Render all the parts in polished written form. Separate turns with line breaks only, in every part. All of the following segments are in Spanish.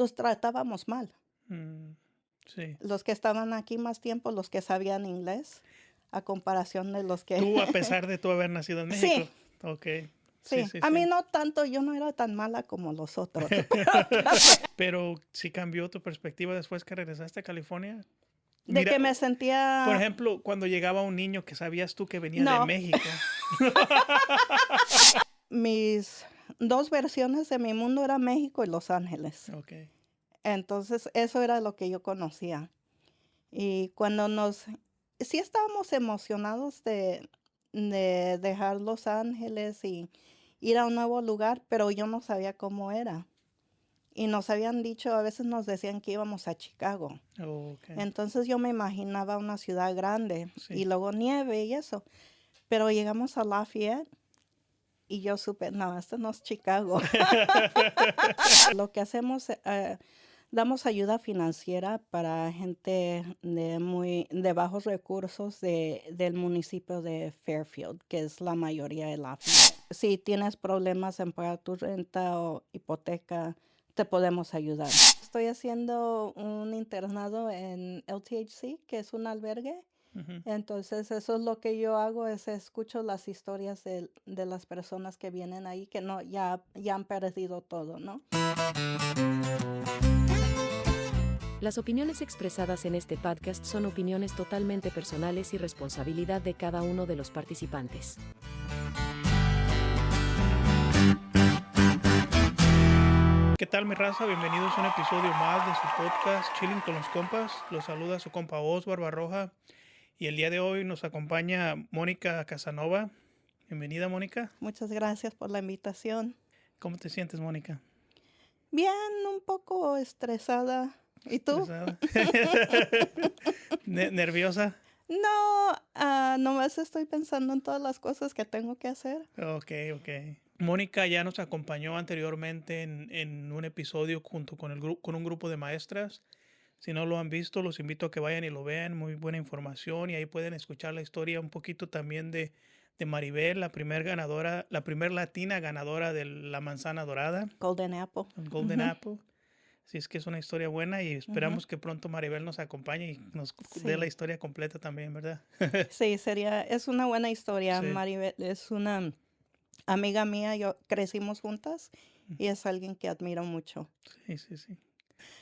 los tratábamos mal.
Sí.
Los que estaban aquí más tiempo, los que sabían inglés, a comparación de los que...
Tú, a pesar de tú haber nacido en México.
Sí,
Ok. Sí,
sí.
sí,
A mí
sí.
no tanto, yo no era tan mala como los otros.
Pero sí cambió tu perspectiva después que regresaste a California.
De
Mira,
que me
por
sentía...
ejemplo, cuando llegaba un niño que sabías tú que venía de
No,
México.
mis dos versiones de mi mundo eran México y Los Ángeles.
Ok.
Entonces, eso era lo que yo conocía. Y cuando sí estábamos emocionados de dejar Los Ángeles y ir a un nuevo lugar, pero yo no sabía cómo era. Y nos habían dicho, a veces nos decían que íbamos a Chicago.
Ok.
Entonces yo me imaginaba una ciudad grande y
Sí.
luego nieve y eso. Pero llegamos a Lafayette y yo supe, no, esto no es Chicago. Lo que hacemos, damos ayuda financiera para gente de bajos recursos del municipio de Fairfield, que es la mayoría de Lafayette. Si tienes problemas en pagar tu renta o hipoteca, te podemos ayudar. Estoy haciendo un internado en LTHC, que es un albergue.
Ujú.
Entonces, eso es lo que yo hago, es escucho las historias de las personas que vienen ahí, que no, ya han perdido todo, ¿no?
Las opiniones expresadas en este podcast son opiniones totalmente personales y responsabilidad de cada uno de los participantes.
¿Qué tal, mi raza? Bienvenidos a un episodio más de su podcast Chilling con los Compas. Los saluda su compa Osvar Barroja. Y el día de hoy nos acompaña Mónica Casanova. Bienvenida, Mónica.
Muchas gracias por la invitación.
¿Cómo te sientes, Mónica?
Bien, un poco estresada. ¿Y tú?
¿Estresada? ¿Nerviosa?
No, nomás estoy pensando en todas las cosas que tengo que hacer.
Ok. Mónica ya nos acompañó anteriormente en un episodio junto con con un grupo de maestras. Si no lo han visto, los invito a que vayan y lo vean. Muy buena información y ahí pueden escuchar la historia un poquito también de Maribel, la primer ganadora, la primer latina ganadora de la manzana dorada,
Golden Apple.
el Golden Apple. Así es que es una historia buena y
Ujú.
esperamos que pronto Maribel nos acompañe y nos dé la
Sí,
historia completa también, ¿verdad?
sí, es una buena historia.
Sí.
Maribel es una amiga mía, crecimos juntas y es alguien que admiro mucho.
Sí.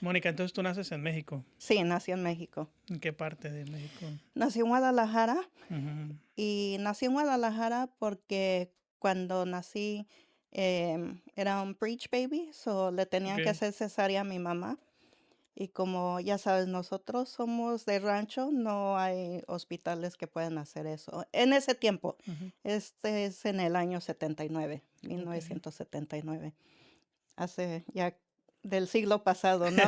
Mónica, entonces tú naces en México.
Sí, nací en México.
¿En qué parte de México?
Nací en Guadalajara
Ujú.
y nací en Guadalajara porque cuando nací era un breech baby, so le tenían que
Ok.
hacer cesárea a mi mamá. Y como ya sabes, nosotros somos de rancho, no hay hospitales que puedan hacer eso. En ese tiempo,
Ujú.
este es en el año 79,
Ok.
1979, hace ya del siglo pasado, ¿no?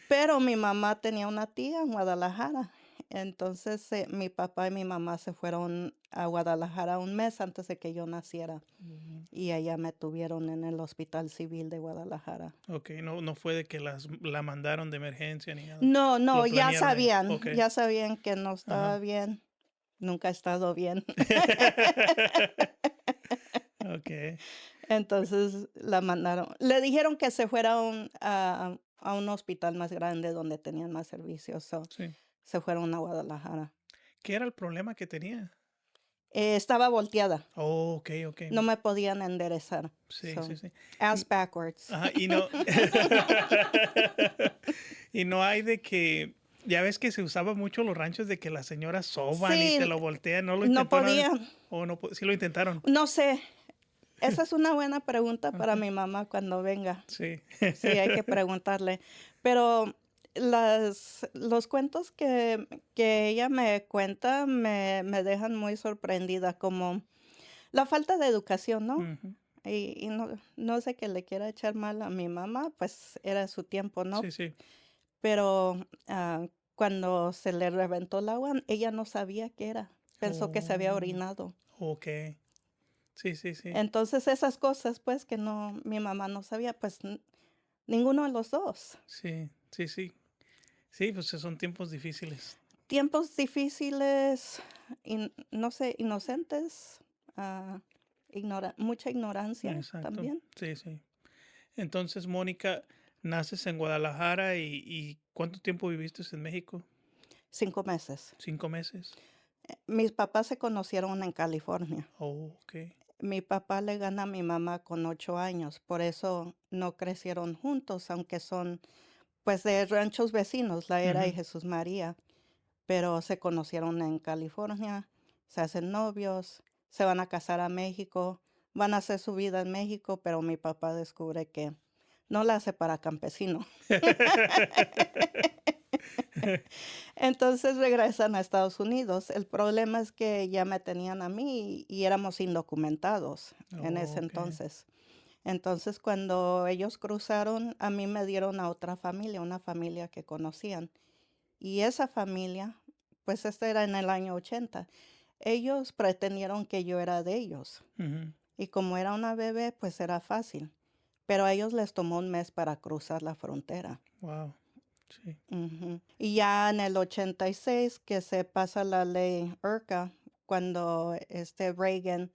Pero mi mamá tenía una tía en Guadalajara. Entonces mi papá y mi mamá se fueron a Guadalajara un mes antes de que yo naciera.
Ujú.
Y allá me tuvieron en el Hospital Civil de Guadalajara.
Ok, no fue de que la mandaron de emergencia ni nada.
No,
Lo
ya
planearon ahí.
sabían,
Ok.
ya sabían que no estaba
Ajá.
bien. Nunca he estado bien.
Ok.
Entonces la mandaron. Le dijeron que se fuera a un hospital más grande donde tenían más servicios. So,
Sí.
se fueron a Guadalajara.
¿Qué era el problema que tenía?
Estaba volteada.
Oh, ok.
No me podían enderezar.
Sí.
So, ass
N-
backwards.
Ajá, y no. Y no hay de que. Ya ves que se usaba mucho los ranchos de que las señoras soban y te
Sí,
lo voltean. ¿No lo
no
intentó una vez?
podían.
¿O no? Sí lo intentaron.
No sé. Esa es una buena pregunta para
Ok.
mi mamá cuando venga.
Sí.
Sí, hay que preguntarle. Pero los cuentos que ella me cuenta me dejan muy sorprendida, como la falta de educación, ¿no?
Ujú.
Y no sé que le quiera echar mal a mi mamá, pues era su tiempo, ¿no?
Sí.
Pero cuando se le reventó el agua, ella no sabía qué era. Pensó que se había
Oh,
orinado.
ok. Sí.
Entonces esas cosas, pues, que mi mamá no sabía, pues ninguno de los dos.
Sí. Sí, pues son tiempos difíciles.
Tiempos difíciles, no sé, inocentes, mucha ignorancia
Exacto.
también.
Sí. Entonces, Mónica, naces en Guadalajara y ¿cuánto tiempo viviste en México?
5 meses.
5 meses.
Mis papás se conocieron en California.
Oh, ok.
Mi papá le gana a mi mamá con 8 años, por eso no crecieron juntos, aunque son pues de ranchos vecinos, La Era y
Ujú.
Jesús María, pero se conocieron en California, se hacen novios, se van a casar a México, van a hacer su vida en México, pero mi papá descubre que no la hace para campesino. Entonces regresan a Estados Unidos. El problema es que ya me tenían a mí y éramos indocumentados en ese
Oh, ok.
entonces. Entonces, cuando ellos cruzaron, a mí me dieron a otra familia, una familia que conocían. Y esa familia, pues este era en el año 80. Ellos pretendieron que yo era de ellos.
Ujú.
Y como era una bebé, pues era fácil. Pero a ellos les tomó un mes para cruzar la frontera.
Wow. Sí.
Ujú. Y ya en el 86 que se pasa la ley IRCA, cuando Reagan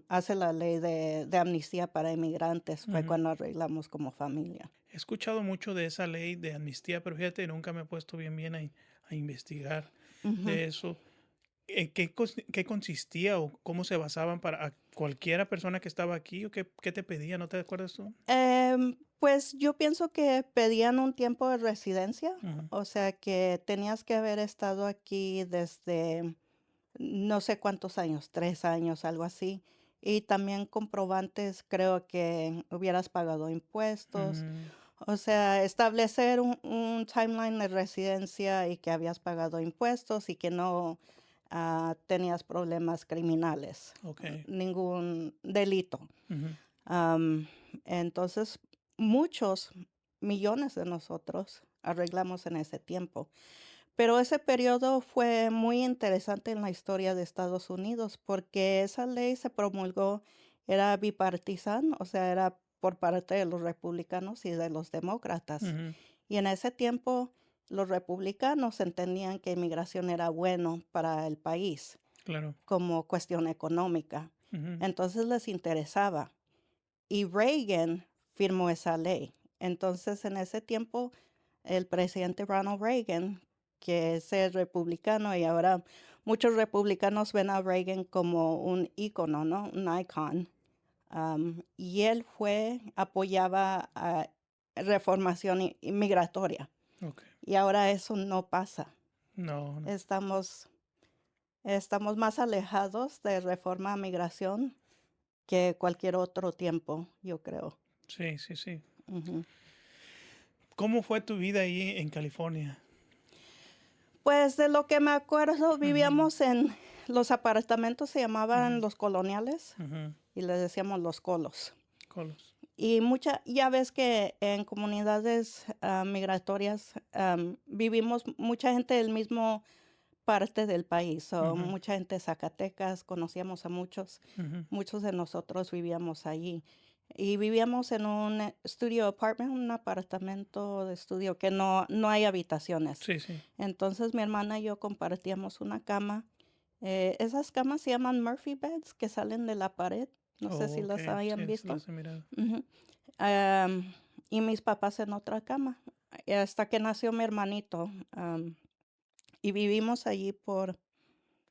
hace la ley de amnistía para inmigrantes, fue
Ujú.
cuando arreglamos como familia.
He escuchado mucho de esa ley de amnistía, pero fíjate, nunca me he puesto bien a investigar
Ujú.
de eso. ¿En qué consistía o cómo se basaban para a cualquiera persona que estaba aquí o qué te pedía? ¿No te acuerdas tú?
Pues yo pienso que pedían un tiempo de residencia,
Ujú.
o sea que tenías que haber estado aquí desde no sé cuántos años, 3 años, algo así. Y también comprobantes, creo que hubieras pagado impuestos.
Mm,
O sea, establecer un timeline de residencia y que habías pagado impuestos y que no tenías problemas criminales,
ok.
ningún delito.
Ujú.
Am, entonces, muchos, millones de nosotros arreglamos en ese tiempo. Pero ese periodo fue muy interesante en la historia de Estados Unidos porque esa ley se promulgó, era bipartisan, o sea, era por parte de los republicanos y de los demócratas.
Ujú.
Y en ese tiempo los republicanos entendían que inmigración era bueno para el país
Claro.
como cuestión económica.
Ujú.
Entonces les interesaba. Y Reagan firmó esa ley. Entonces, en ese tiempo, el presidente Ronald Reagan, que es el republicano, y ahora muchos republicanos ven a Reagan como un ícono, ¿no? Un icon. Y él apoyaba a reformación inmigratoria.
Ok.
Y ahora eso no pasa.
No, no.
Estamos más alejados de reforma a migración que cualquier otro tiempo, yo creo.
Sí, sí, sí.
Ujú.
¿Cómo fue tu vida ahí en California?
Pues de lo que me acuerdo,
Ujú.
vivíamos en los apartamentos, se llamaban
Ujú.
los coloniales
Ujú.
y les decíamos los colos.
Colos.
Y ya ves que en comunidades migratorias vivimos mucha gente del mismo parte del país, o
Ujú.
mucha gente de Zacatecas, conocíamos a muchos,
Ujú.
muchos de nosotros vivíamos allí. Y vivíamos en un studio apartment, un apartamento de estudio que no hay habitaciones.
Sí, sí.
Entonces mi hermana y yo compartíamos una cama. Esas camas se llaman Murphy beds, que salen de la pared. No sé
Oh,
si
ok.
las hayan
Sí, sí
visto.
las he mirado.
Ujú. Y mis papás en otra cama. Hasta que nació mi hermanito. Y vivimos allí por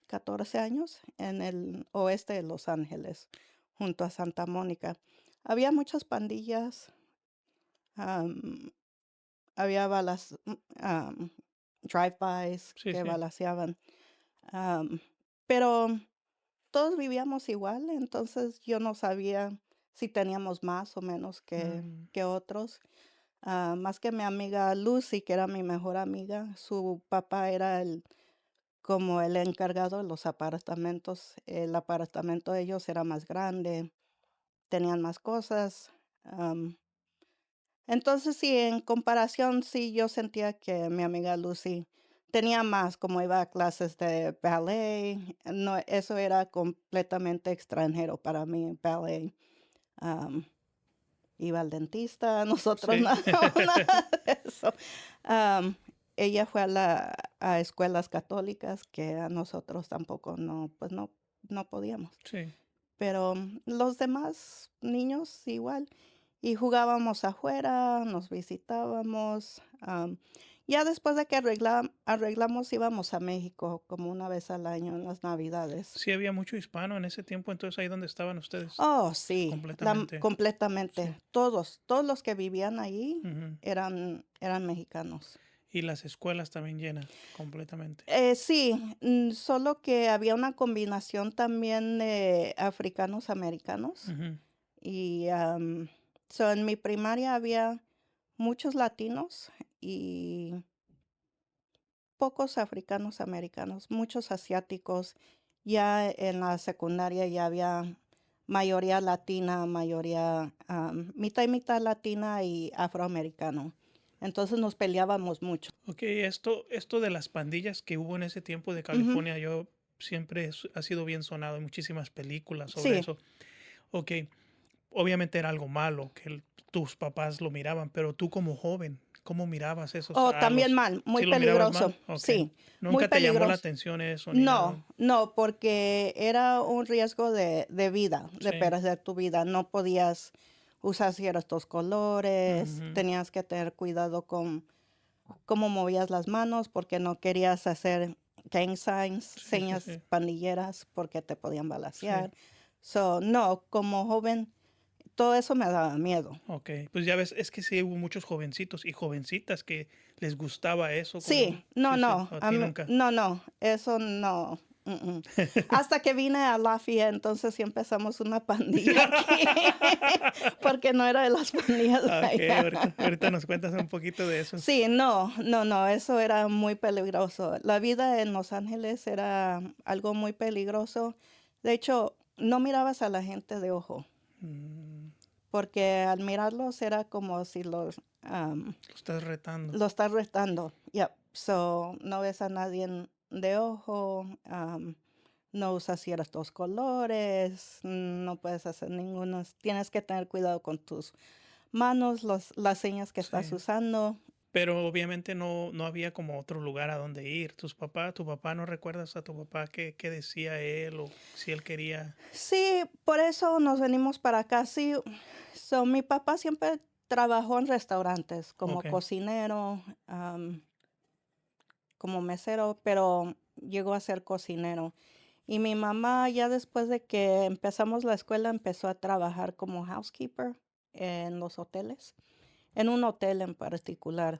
14 años en el oeste de Los Ángeles, junto a Santa Mónica. Había muchas pandillas, am, había drive-bys
Sí,
que
sí.
balaceaban, am, pero todos vivíamos igual, entonces yo no sabía si teníamos más o menos
Mm,
que otros. Más que mi amiga Lucy, que era mi mejor amiga, su papá era como el encargado de los apartamentos. El apartamento de ellos era más grande, tenían más cosas. am, entonces, sí, en comparación, sí, yo sentía que mi amiga Lucy tenía más, como iba a clases de ballet. No, eso era completamente extranjero para mí, ballet. am, Iba al dentista, nosotros
sí.
nada, nada de eso. Am, Ella fue a escuelas católicas que a nosotros tampoco pues no podíamos.
Sí.
Pero los demás niños igual. y jugábamos afuera, nos visitábamos. Ya después de que arreglamos, íbamos a México como una vez al año en las Navidades.
Sí había mucho hispano en ese tiempo, entonces ahí donde estaban ustedes.
Oh, sí,
Completamente.
completamente.
Sí.
Todos los que vivían allí
Ujú.
eran mexicanos.
Y las escuelas también llenas, completamente.
Sí, solo que había una combinación también de africanos americanos.
Ujú.
Y en mi primaria había muchos latinos y pocos africanos americanos, muchos asiáticos. Ya en la secundaria ya había mayoría latina, mayoría mitad y mitad latina y afroamericano. Entonces nos peleábamos mucho.
Ok, esto de las pandillas que hubo en ese tiempo de
Ujú.
California, yo siempre ha sido bien sonado en muchísimas películas sobre
Sí,
eso. Ok, obviamente era algo malo que tus papás lo miraban, pero tú como joven, ¿cómo mirabas esos
oh,
a
también
los...
mal, muy
¿Sí lo mirabas
peligroso.
mal? Ok.
Sí, muy
¿Nunca te llamó la
peligroso.
atención eso ni nada?
No, no, porque era un riesgo de vida, de
Sí.
perder tu vida. No podías usar ciertos colores,
Ujú.
tenías que tener cuidado con cómo movías las manos porque no querías hacer gang signs,
Sí, sí,
señas
sí.
pandilleras porque te podían
Sí.
balacear. So, no, como joven, todo eso me daba miedo.
Ok, pues ya ves, es que sí hubo muchos jovencitos y jovencitas que les gustaba eso, como...
Sí, no,
Sí, sí,
no,
a ti nunca.
no, eso no. Hasta que vine a Lafayette, entonces sí empezamos una pandilla aquí, porque no era de las pandillas de
Ok,
allá.
ahorita nos cuentas un poquito de eso.
Sí, no, eso era muy peligroso. La vida en Los Ángeles era algo muy peligroso. De hecho, no mirabas a la gente de ojo,
Mm,
porque al mirarlos era como si
lo estás retando.
lo estás retando. Yep. So, no ves a nadie de ojo, no usas ciertos colores, no puedes hacer ninguno. Tienes que tener cuidado con tus manos, las señas que estás
Sí.
usando.
Pero obviamente no había como otro lugar a donde ir. Tu papá, ¿no recuerdas a tu papá qué decía él o si él quería?
Sí, por eso nos venimos para acá. Sí, mi papá siempre trabajó en restaurantes como
Ok.
cocinero, como mesero, pero llegó a ser cocinero. Y mi mamá, ya después de que empezamos la escuela, empezó a trabajar como housekeeper en los hoteles, en un hotel en particular.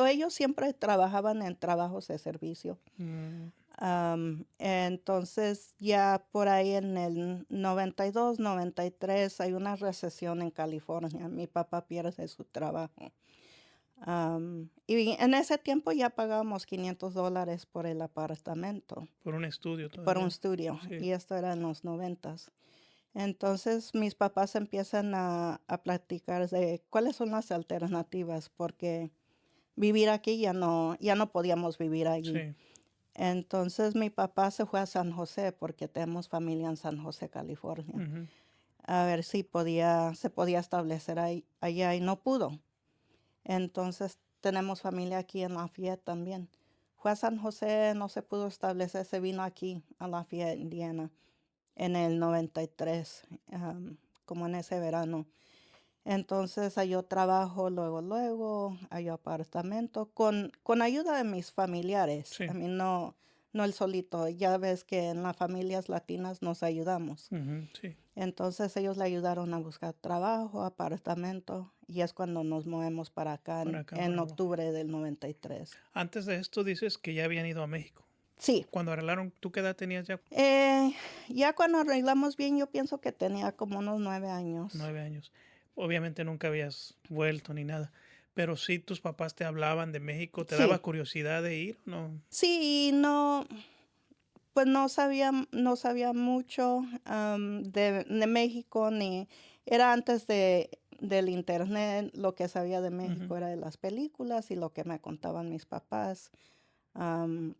Ellos siempre trabajaban en trabajos de servicio.
Mm,
Entonces, ya por ahí en el 92, 93 hay una recesión en California. Mi papá pierde su trabajo. Y en ese tiempo ya pagábamos $500 por el apartamento,
por un estudio
por un
todavía.
estudio,
Sí.
y esto era en los 90. Entonces mis papás empiezan a platicar de cuáles son las alternativas, porque vivir aquí ya no podíamos vivir allí.
Sí.
Entonces mi papá se fue a San José, porque tenemos familia en San José, California,
Ujú.
a ver si se podía establecer allá, y no pudo. Entonces tenemos familia aquí en Lafayette también. Fue a San José, no se pudo establecer, se vino aquí a Lafayette, Indiana, en el 93, como en ese verano. Entonces halló trabajo luego, halló apartamento, con ayuda de mis familiares.
Sí.
A mí no él solito. Ya ves que en las familias latinas nos ayudamos.
Ujú, sí.
Entonces ellos le ayudaron a buscar trabajo, apartamento, y es cuando nos movemos para acá
Para acá,
en
para
octubre del 93.
Antes de esto dices que ya habían ido a México.
Sí,
Cuando arreglaron, ¿tú qué edad tenías ya?
ya cuando arreglamos bien, yo pienso que tenía como unos 9 años.
9 años. Obviamente nunca habías vuelto ni nada. Pero sí tus papás te hablaban de México. ¿Te daba
Sí,
curiosidad de ir o no?
sí, y no, pues no sabía mucho de México, ni era antes del internet. Lo que sabía de
Ujú.
México era de las películas y lo que me contaban mis papás,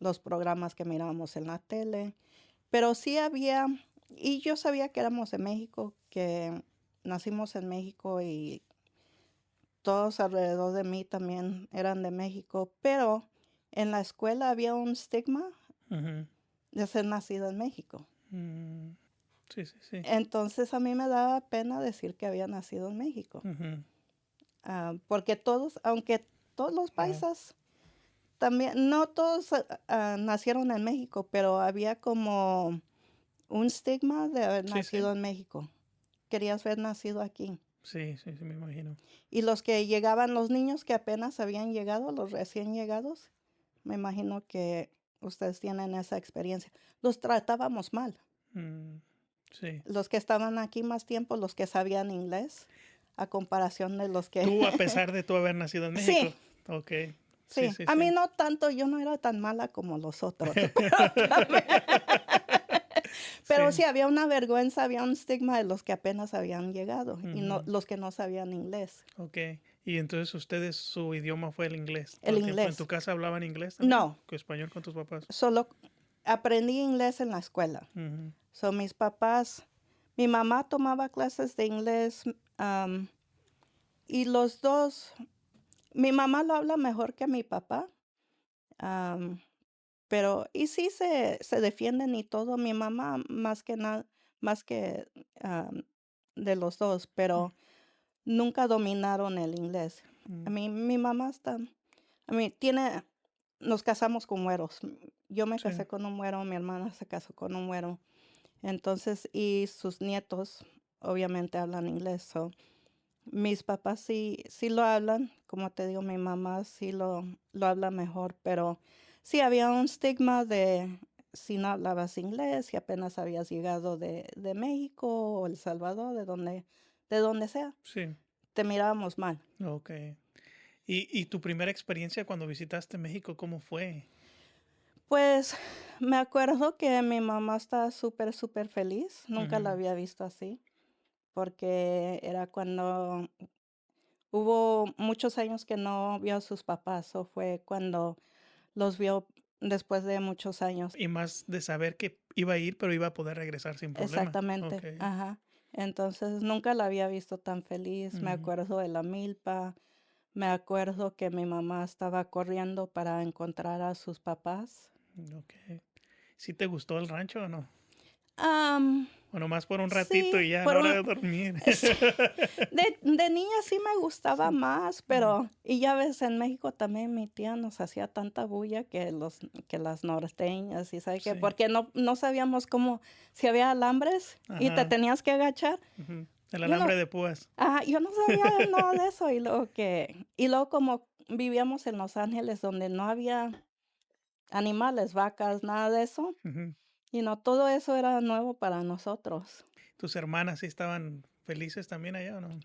los programas que mirábamos en la tele. Pero sí había, y yo sabía que éramos de México, que nacimos en México, y todos alrededor de mí también eran de México, pero en la escuela había un estigma
Ujú.
de ser nacido en México.
Mm. Sí, sí, sí.
Entonces a mí me daba pena decir que había nacido en México.
Ujú.
Porque todos, aunque todos los
Wow.
paisas también, no todos nacieron en México, pero había como un estigma de haber
Sí, sí.
nacido en México. Querías haber nacido aquí.
Sí, sí, sí, me imagino.
Y los que llegaban, los niños que apenas habían llegado, los recién llegados, me imagino que ustedes tienen esa experiencia. Los tratábamos mal.
Mm, sí.
Los que estaban aquí más tiempo, los que sabían inglés, a comparación de los que...
Tú, a pesar de tú haber nacido en
Sí,
México. Ok. Sí,
sí.
sí,
A mí
sí.
no tanto, yo no era tan mala como los otros. Pero
Sí.
sí, había una vergüenza, había un estigma de los que apenas habían llegado y no,
Ujú.
los que no sabían inglés.
Ok. Y entonces ustedes, su idioma fue el inglés todo
El
el tiempo. ¿En tu
inglés.
casa hablaban inglés también?
No,
¿O español con tus papás?
solo aprendí inglés en la escuela.
Ujú.
So, mis papás, mi mamá tomaba clases de inglés y los dos, mi mamá lo habla mejor que mi papá, am, pero, y sí se defienden y todo, mi mamá más que nada, más que am, de los dos, pero nunca dominaron el inglés. A
Mm,
mí, mi mamá está, a mí tiene, nos casamos con güeros. Yo me
sí.
casé con un güero, mi hermana se casó con un güero. Entonces, y sus nietos obviamente hablan inglés. So, mis papás sí lo hablan, como te digo, mi mamá sí lo habla mejor, pero sí había un estigma de si no hablabas inglés, si apenas habías llegado de México o El Salvador, de donde sea,
Sí.
te mirábamos mal.
Ok. ¿Y tu primera experiencia cuando visitaste México, cómo fue?
Pues me acuerdo que mi mamá estaba súper, súper feliz, nunca la
Ujú.
había visto así, porque era cuando hubo muchos años que no vio a sus papás, o fue cuando los vio después de muchos años.
Y más de saber que iba a ir, pero iba a poder regresar sin problema. Ok.
Exactamente, ajá. Entonces nunca la había visto tan feliz. Me
Ujú.
acuerdo de la milpa, me acuerdo que mi mamá estaba corriendo para encontrar a sus papás.
Ok. ¿Sí te gustó el rancho o no?
Am,
O nomás por un ratito
sí,
y ya a la hora de dormir.
sí, de niña sí me gustaba
Sí.
más, pero, y ya ves, en México también mi tía nos hacía tanta bulla que las norteñas, y sabe qué,
Sí.
porque no sabíamos cómo, si había alambres y te
Ajá.
tenías que agachar.
Ujú. El
Yo no,
alambre de púas.
yo no sabía nada de eso, y luego como vivíamos en Los Ángeles donde no había animales, vacas, nada de eso,
Ujú.
y no, todo eso era nuevo para nosotros.
¿Tus hermanas sí estaban felices también allá o no?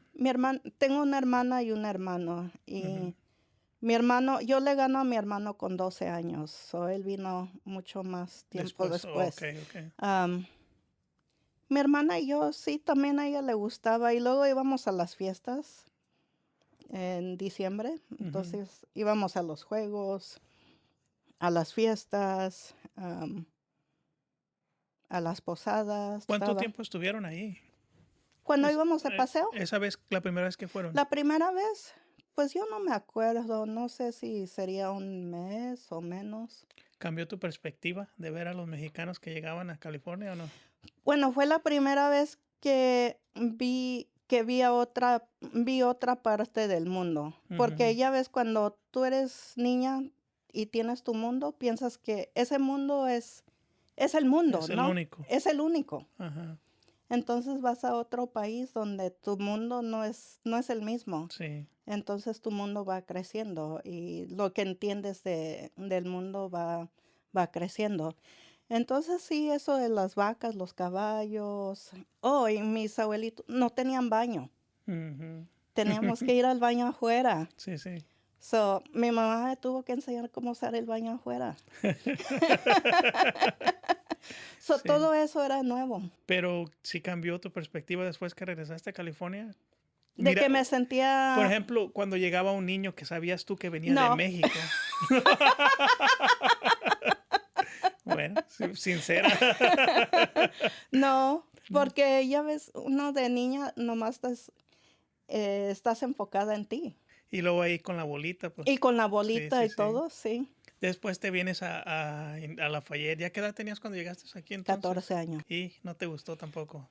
Tengo una hermana y un hermano,
Ujú.
y mi hermano, yo le gano a mi hermano con 12 años, so él vino mucho más tiempo
Después, ok,
después.
ok.
Am, Mi hermana y yo, sí, también a ella le gustaba, y luego íbamos a las fiestas en diciembre,
Ujú.
entonces íbamos a los juegos, a las fiestas, a las posadas,
¿Cuánto
estaba.
tiempo estuvieron ahí?
Cuando
Es-
íbamos de paseo,
esa vez, la primera vez que fueron.
la primera vez, pues yo no me acuerdo, no sé si sería un mes o menos.
¿Cambió tu perspectiva de ver a los mexicanos que llegaban a California o no?
Bueno, fue la primera vez que vi otra parte del mundo, porque
Ujú.
ya ves, cuando tú eres niña y tienes tu mundo, piensas que ese mundo es el mundo,
Es el
¿no?
único.
Es el único.
Ajá.
Entonces vas a otro país donde tu mundo no es el mismo.
Sí.
Entonces tu mundo va creciendo y lo que entiendes del mundo va creciendo. Entonces sí, eso de las vacas, los caballos. Oh, y mis abuelitos no tenían baño.
Ujú.
Teníamos que ir al baño afuera.
Sí, sí.
So, mi mamá me tuvo que enseñar cómo usar el baño afuera. So,
Sí.
todo eso era nuevo.
Pero sí cambió tu perspectiva después que regresaste a California.
De
Mira,
que me
por
sentía...
ejemplo, cuando llegaba un niño que sabías tú que venía de
No,
México. Bueno, sincera.
no, porque ya ves, uno de niña nomás estás enfocada en ti.
Y luego ahí con la bolita, pues.
Y con la
Sí,
bolita
sí,
y
sí.
todo, sí.
Después te vienes a Lafayette. ¿Ya qué edad tenías cuando llegaste aquí entonces?
14 años.
Y no te gustó tampoco.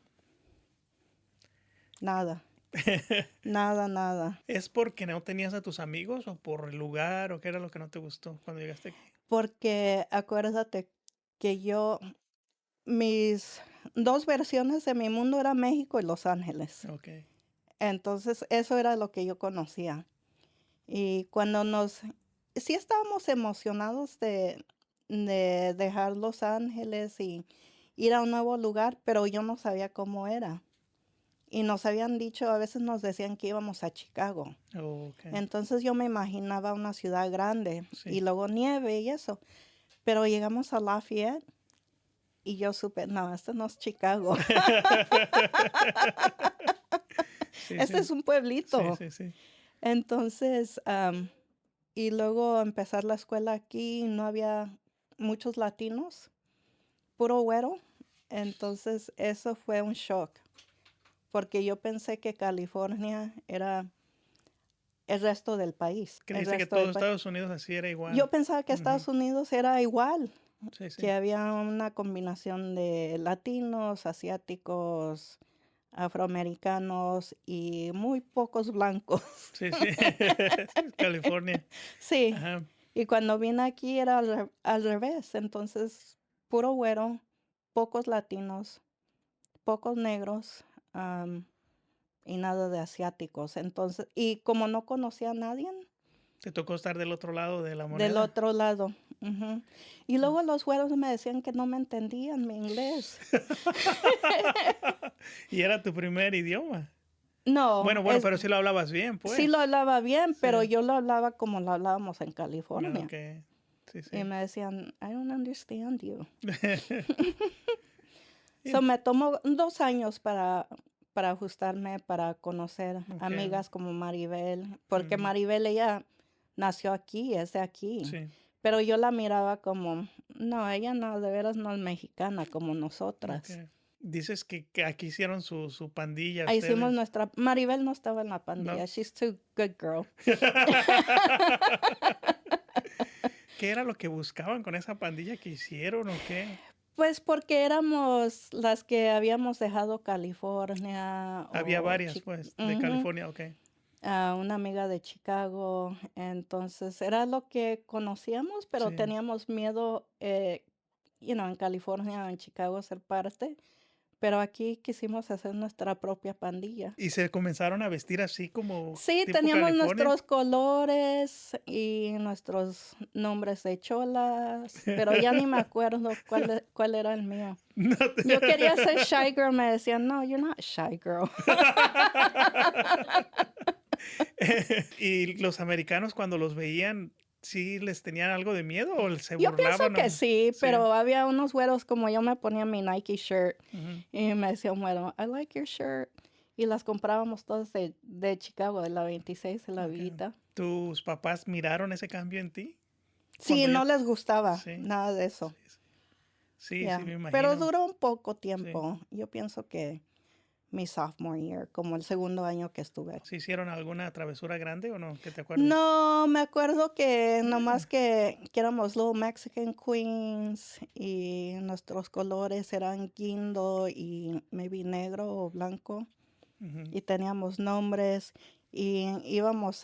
Nada. Nada.
¿Es porque no tenías a tus amigos o por el lugar o qué era lo que no te gustó cuando llegaste aquí?
Porque acuérdate que mis dos versiones de mi mundo eran México y Los Ángeles.
Ok.
Entonces, eso era lo que yo conocía. Y cuando sí estábamos emocionados de dejar Los Ángeles y ir a un nuevo lugar, pero yo no sabía cómo era. Y nos habían dicho, a veces nos decían que íbamos a Chicago.
Oh, ok.
Entonces yo me imaginaba una ciudad grande
Sí.
y luego nieve y eso. Pero llegamos a Lafayette y yo supe, no, esto no es Chicago.
Sí,
Este
sí.
es un pueblito.
Sí.
Entonces, y luego empezar la escuela aquí, no había muchos latinos, puro güero. Entonces, eso fue un shock, porque yo pensé que California era el resto del país. el
Creíste que
resto del
todo
pa-
Estados Unidos así era igual.
Yo pensaba que
Ujú.
Estados Unidos era igual,
Sí, sí.
que había una combinación de latinos, asiáticos, afroamericanos y muy pocos blancos.
Sí. California.
Sí,
Ajá.
y cuando vine aquí era al revés, entonces puro güero, pocos latinos, pocos negros, y nada de asiáticos. Entonces, y como no conocía a nadie
Te tocó estar del otro lado de la
del
moneda.
otro lado. Ujú. Y luego los güeros me decían que no me entendían mi inglés.
Y era tu primer idioma.
No,
Bueno, pero sí lo hablabas bien, pues.
sí lo hablaba bien, pero
Sí.
yo lo hablaba como lo hablábamos en
Ah,
California.
ok. Sí.
Y me decían, I don't understand you.
Sí.
So me tomó 2 años para ajustarme, para conocer
Ok.
amigas como Maribel, porque
Ujú.
Maribel ella nació aquí, es de aquí,
Sí.
pero yo la miraba como, no, ella no, de veras no es mexicana como nosotras.
Ok. Dices que aquí hicieron su pandilla
Ahí hicimos
ustedes.
Maribel no estaba en la pandilla,
No.
she's too good girl.
¿Qué era lo que buscaban con esa pandilla que hicieron o qué?
Pues porque éramos las que habíamos dejado California
Había
o
varias, pues, de
Ujú.
California, ok.
Una amiga de Chicago, entonces era lo que conocíamos, pero
Sí.
teníamos miedo, en California o en Chicago ser parte, pero aquí quisimos hacer nuestra propia pandilla.
Y se comenzaron a vestir así como
Sí,
tipo
teníamos
California.
nuestros colores y nuestros nombres de cholas, pero ya ni me acuerdo cuál era el mío.
No te-
Yo quería ser shy girl, me decían, no, you're not shy girl.
Y los americanos cuando los veían, ¿sí les tenían algo de miedo o se
Yo pienso
burlaban?
que
o-
sí,
Sí.
pero había unos güeros como yo me ponía mi Nike shirt
Ujú.
y me decían, bueno, I like your shirt. Y las comprábamos todas de Chicago, de la 26, de la
Ok.
Villita.
¿Tus papás miraron ese cambio en ti?
Sí,
Cuando
no
ya-
les gustaba
Sí.
nada de eso.
Sí,
Ya.
sí, me imagino.
Pero duró un poco tiempo. Yo pienso que mi sophomore year, como el segundo año que estuve aquí.
¿Se hicieron alguna travesura grande o no? ¿Que te acuerdas?
No, me acuerdo que nomás que éramos Little Mexican Queens y nuestros colores eran guindo y maybe negro o blanco
Ujú.
y teníamos nombres y íbamos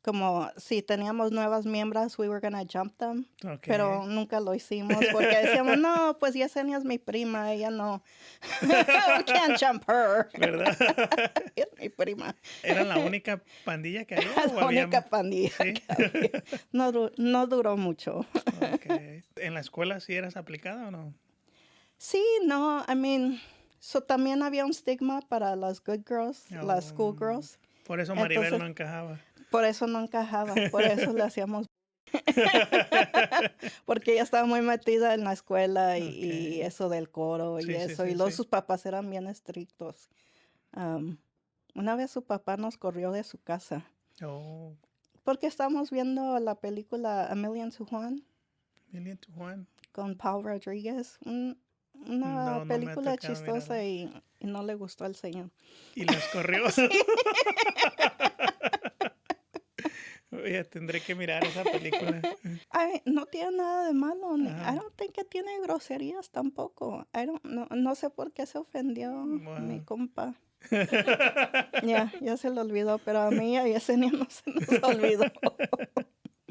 como si teníamos nuevas miembros, we were gonna jump them,
Ok.
pero nunca lo hicimos porque decíamos, no, pues Yesenia es mi prima, ella no, we can't jump her,
¿Verdad?
es mi prima.
¿Eran la única pandilla que había o
La
había
única
más?
pandilla
Sí.
que había. No duró mucho.
Ok. ¿En la escuela sí eras aplicada o no?
Sí, no, también había un stigma para las good girls, las school girls.
Por eso Maribel
Entonces,
no encajaba.
por eso no encajaba, por eso le hacíamos. Porque ella estaba muy metida en la escuela y
Ok.
eso del coro y
Sí, sí,
eso. Y
sí,
luego
sí.
sus papás eran bien estrictos. Una vez su papá nos corrió de su casa
Oh,
porque estábamos viendo la película A Million to One
Million to One.
con Paul Rodriguez. Una
No me ha
película
tocado
chistosa
mirarla.
y no le gustó al señor.
Y las corrió. Ya tendré que mirar esa película.
Ay, no tiene nada de malo.
Ajá.
I don't think que tiene groserías tampoco. No sé por qué se ofendió mi
Wow.
compa. Ya se le olvidó, pero a mí y a Yesenia no se nos olvidó.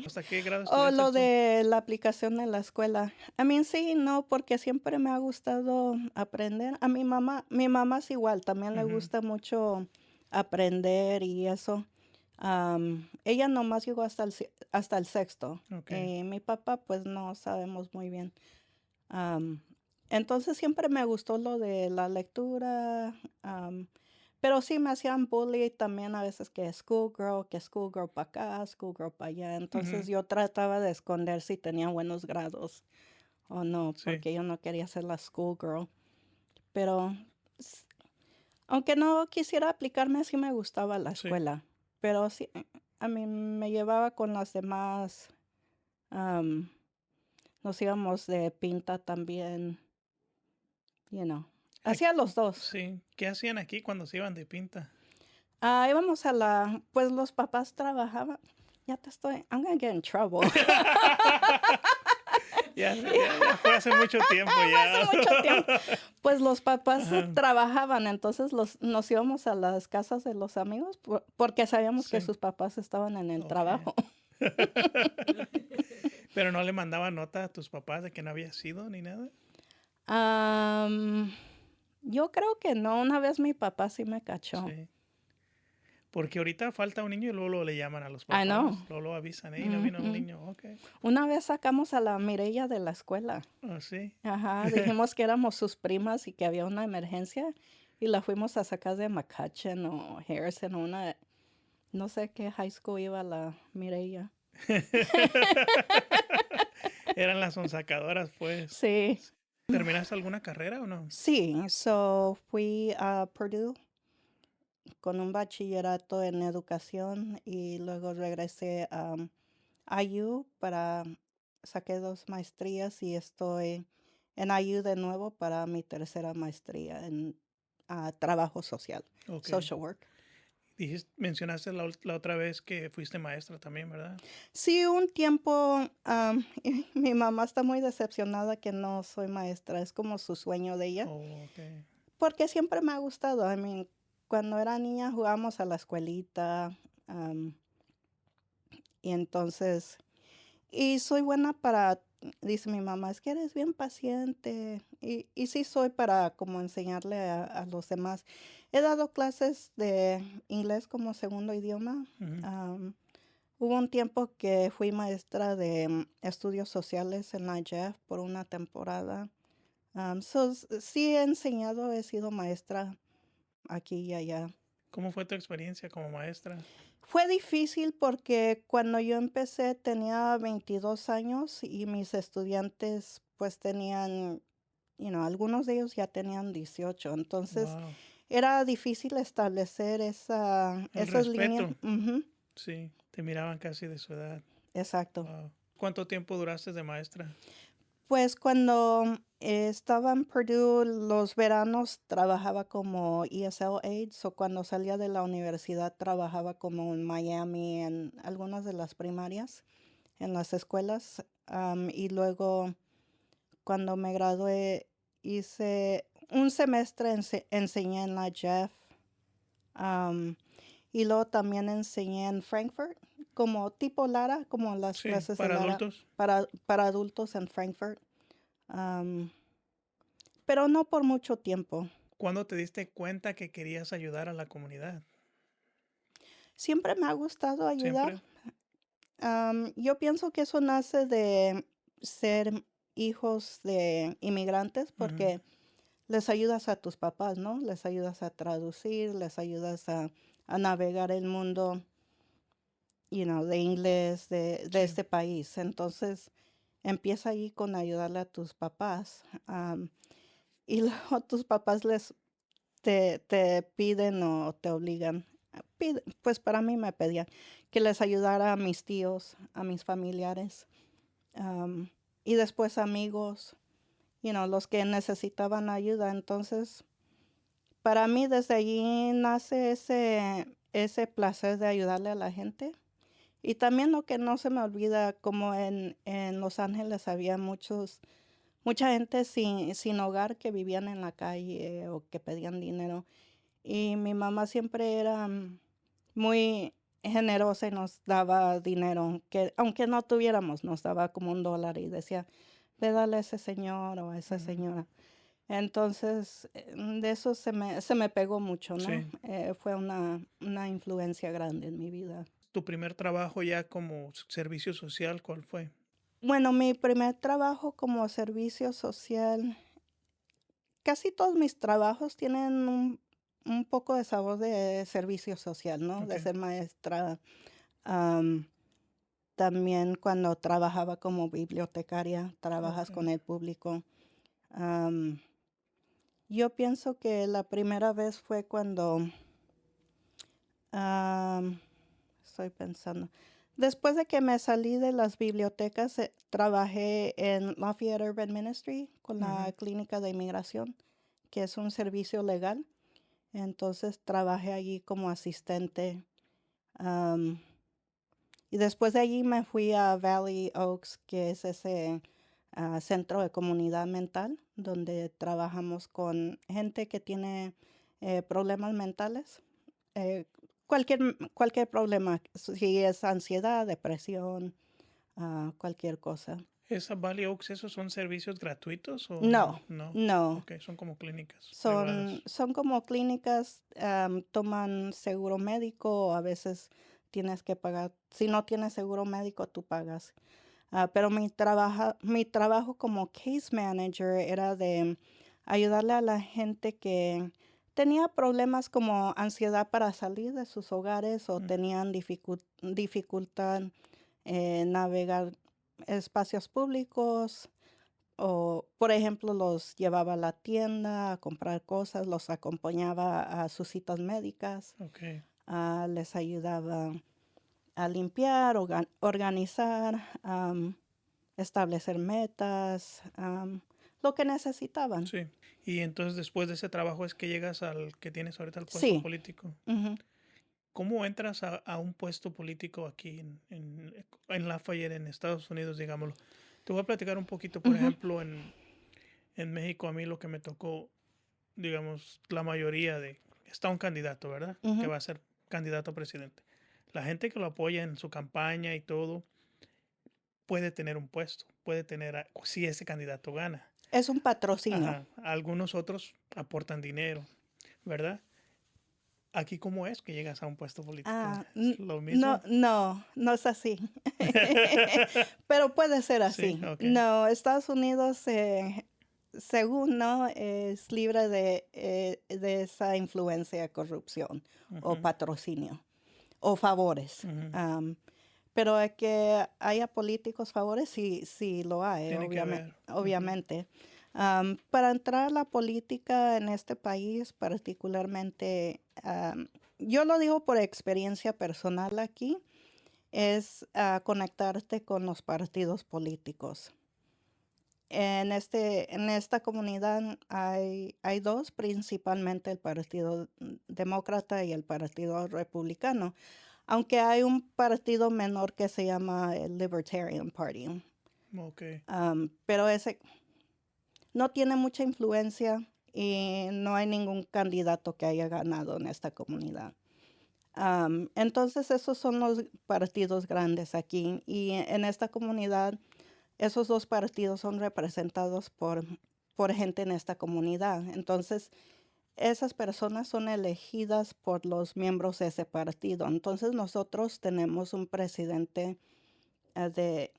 ¿Hasta qué grado
O
estudiaste
lo
tú?
de la aplicación en la escuela. A mí sí, no, porque siempre me ha gustado aprender. A mi mamá es igual, también le
Ujú.
gusta mucho aprender y eso. Ella nomás llegó hasta el sexto.
Ok.
Mi papá, pues no sabemos muy bien. Am, entonces siempre me gustó lo de la lectura. Pero sí me hacían bully también a veces que schoolgirl para acá, schoolgirl para allá. Entonces
Ujú.
yo trataba de esconder si tenía buenos grados o no,
Sí.
porque yo no quería ser la schoolgirl. Pero s- aunque no quisiera aplicarme, sí me gustaba la
Sí.
escuela. Pero sí, a mí me llevaba con las demás. am, Nos íbamos de pinta también, you know.
Ac-
Hacía los dos.
Sí. ¿Qué hacían aquí cuando se iban de pinta?
Íbamos pues los papás trabajaban. I'm gonna get in trouble.
Ya fue hace mucho tiempo ya.
Hace mucho tiempo. Pues los papás
Ajá.
trabajaban, entonces nos íbamos a las casas de los amigos porque sabíamos que
Sí.
sus papás estaban en el
Ok.
trabajo.
Pero no le mandaban nota a tus papás de que no había sido ni nada.
Yo creo que no. Una vez mi papá sí me cachó.
Sí. Porque ahorita falta un niño y luego le llaman a los
I know.
papás. Luego lo avisan. No vino el
Ujú.
niño. Ok.
Una vez sacamos a la Mireya de la escuela.
Oh, sí.
Ajá, dijimos que éramos sus primas y que había una emergencia y la fuimos a sacar de McCutcheon o Harrison o no sé qué high school iba la Mireya.
Eran las sonsacadoras, pues.
Sí,
¿Terminaste alguna carrera o no?
sí, fui a Purdue con un bachillerato en educación y luego regresé a IU saqué 2 maestrías y estoy en IU de nuevo para mi tercera maestría en trabajo social,
Ok.
social work.
Mencionaste la otra vez que fuiste maestra también, ¿verdad?
Sí, un tiempo, y mi mamá está muy decepcionada que no soy maestra, es como su sueño de ella,
Oh, ok.
porque siempre me ha gustado. Cuando era niña jugábamos a la escuelita, y entonces, y soy buena dice mi mamá, es que eres bien paciente, y sí soy para como enseñarle a los demás. He dado clases de inglés como segundo idioma.
Ujú.
Hubo un tiempo que fui maestra de estudios sociales en la Jeff por una temporada. Sí he enseñado, he sido maestra aquí y allá.
¿Cómo fue tu experiencia como maestra?
Fue difícil porque cuando yo empecé tenía 22 años y mis estudiantes pues tenían, algunos de ellos ya tenían 18. Entonces
Wow.
era difícil establecer
El
esas líneas.
respeto.
Ujú,
Sí, te miraban casi de su edad.
exacto.
Wow. ¿Cuánto tiempo duraste de maestra?
Pues cuando estaba en Purdue, los veranos trabajaba como ESL aides o cuando salía de la universidad trabajaba como en Miami, en algunas de las primarias, en las escuelas. Y luego cuando me gradué hice un semestre, enseñé en la Jeff. am, y luego también enseñé en Frankfurt, como tipo Lara, como las
Sí,
clases de
para
Lara,
adultos.
para adultos en Frankfurt. Am, pero no por mucho tiempo.
¿Cuándo te diste cuenta que querías ayudar a la comunidad?
Siempre me ha gustado ayudar.
¿Siempre?
Yo pienso que eso nace de ser hijos de inmigrantes
Ujú.
porque les ayudas a tus papás, ¿no? Les ayudas a traducir, les ayudas a navegar el mundo, de inglés de
Sí.
este país. Entonces, empieza ahí con ayudarle a tus papás. Y luego tus papás te piden o te obligan. Pues para mí me pedían que les ayudara a mis tíos, a mis familiares, am, y después amigos, los que necesitaban ayuda. Entonces, para mí desde allí nace ese placer de ayudarle a la gente. Y también lo que no se me olvida, como en Los Ángeles había mucha gente sin hogar que vivían en la calle o que pedían dinero. Y mi mamá siempre era muy generosa y nos daba dinero, que aunque no tuviéramos, nos daba como $1 y decía, ve dale a ese señor o a esa
Ujú.
señora. Entonces, de eso se me pegó mucho, ¿no?
Sí.
Fue una influencia grande en mi vida.
¿Tu primer trabajo ya como servicio social, cuál fue?
Bueno, mi primer trabajo como servicio social, casi todos mis trabajos tienen un poco de sabor de servicio social, ¿no? De
Ok.
ser maestra. am, También cuando trabajaba como bibliotecaria, trabajas
Ok.
con el público. Am, yo pienso que la primera vez fue cuando, am, estoy pensando, después de que me salí de las bibliotecas, trabajé en Lafayette Urban Ministry con la
Ujú.
Clínica de Inmigración, que es un servicio legal. Entonces trabajé allí como asistente. am, y después de allí me fui a Valley Oaks, que es ese centro de comunidad mental, donde trabajamos con gente que tiene problemas mentales. eh, cualquier problema, si es ansiedad, depresión, cualquier cosa.
¿Esa Valley Oaks, esos son servicios gratuitos o
No,
no? No.
no.
Ok, son como clínicas
Son,
privadas.
son como clínicas, toman seguro médico, o a veces tienes que pagar. Si no tienes seguro médico, tú pagas. Pero mi trabajo como case manager era de ayudarle a la gente que tenía problemas como ansiedad para salir de sus hogares o
Mm.
tenían dificultad en navegar espacios públicos. O, por ejemplo, los llevaba a la tienda a comprar cosas, los acompañaba a sus citas médicas,
Ok.
les ayudaba a limpiar, organizar, establecer metas, lo que necesitaban.
Sí. Y entonces después de ese trabajo es que llegas al que tienes ahorita el puesto
Sí.
político.
Ujú,
¿Cómo entras a un puesto político aquí en Lafayette, en Estados Unidos, digámoslo? Te voy a platicar un poquito, por
ujú,
ejemplo, en México a mí lo que me tocó, digamos, la mayoría de... Está un candidato, ¿verdad? Que
ujú.
va a ser candidato a presidente. La gente que lo apoya en su campaña y todo puede tener un puesto, puede tener, si ese candidato gana.
Es un patrocinio.
Ajá. Algunos otros aportan dinero, ¿verdad? Aquí, ¿cómo es que llegas a un puesto político? ¿Es lo
No,
mismo?
no es así. Pero puede ser
Sí,
así.
ok.
No, Estados Unidos, según no, es libre de esa influencia de corrupción o
Ujú,
patrocinio o favores.
ujú.
Pero es que haya políticos favores, sí, sí lo hay,
Tiene que haber. Ujú,
obviamente. Para entrar a la política en este país, particularmente, yo lo digo por experiencia personal aquí, es conectarte con los partidos políticos. En esta comunidad hay dos, principalmente el Partido Demócrata y el Partido Republicano, aunque hay un partido menor que se llama el Libertarian Party.
ok.
Pero ese no tiene mucha influencia y no hay ningún candidato que haya ganado en esta comunidad. Entonces esos son los partidos grandes aquí y en esta comunidad esos dos partidos son representados por gente en esta comunidad. Entonces esas personas son elegidas por los miembros de ese partido. Entonces nosotros tenemos un presidente eh, de,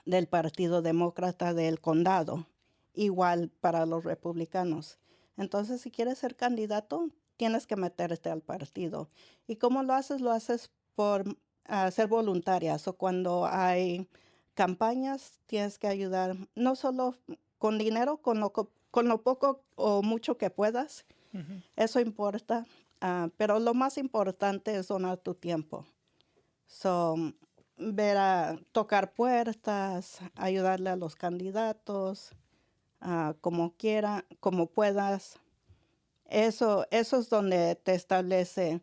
del Partido Demócrata del condado, igual para los republicanos. Entonces, si quieres ser candidato, tienes que meterte al partido. ¿Y cómo lo haces? Lo haces por ser voluntarias o cuando hay campañas, tienes que ayudar no solo con dinero, con lo poco o mucho que puedas.
Ujú.
Eso importa, pero lo más importante es donar tu tiempo. So, ver a tocar puertas, ayudarle a los candidatos, como quiera, como puedas. Eso es donde te establece.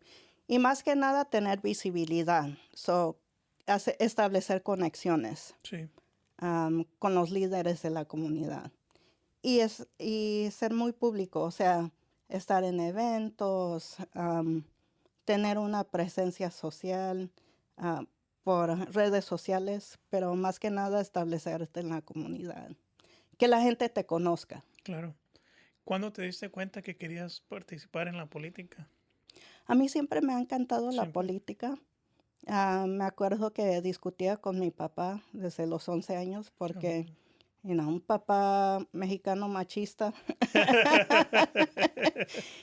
Y más que nada, tener visibilidad. So, establecer conexiones
Sí,
con los líderes de la comunidad. Y ser muy público, o sea, estar en eventos, tener una presencia social por redes sociales, pero más que nada establecerte en la comunidad. Que la gente te conozca.
claro. ¿Cuándo te diste cuenta que querías participar en la política?
A mí siempre me ha encantado la
Siempre.
política. Me acuerdo que discutía con mi papá desde los 11 años porque, un papá mexicano machista.